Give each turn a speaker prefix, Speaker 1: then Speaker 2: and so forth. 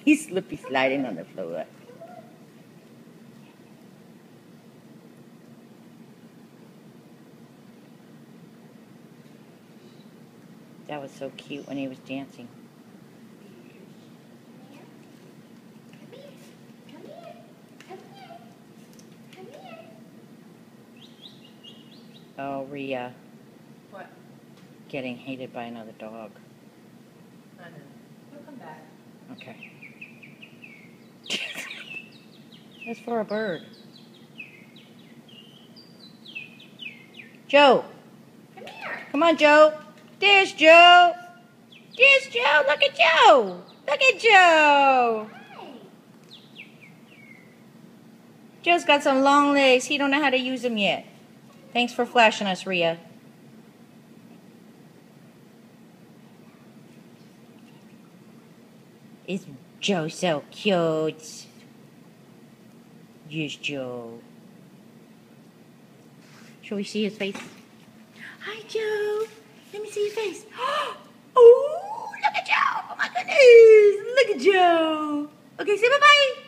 Speaker 1: He's slippy sliding on the floor. That was so cute when he was dancing. Oh, Rhea.
Speaker 2: What?
Speaker 1: Getting hated by another dog.
Speaker 2: I know. He'll come back.
Speaker 1: Okay. That's for a bird. Joe.
Speaker 2: Come here.
Speaker 1: Come on, Joe. There's Joe. There's Joe. Look at Joe. Look at Joe. Joe's got some long legs. He don't know how to use them yet. Thanks for flashing us, Rhea. Is Joe so cute? Yes, Joe. Shall we see his face? Hi, Joe. Let me see your face. Oh, look at Joe. Oh, my goodness. Look at Joe. Okay, say bye-bye.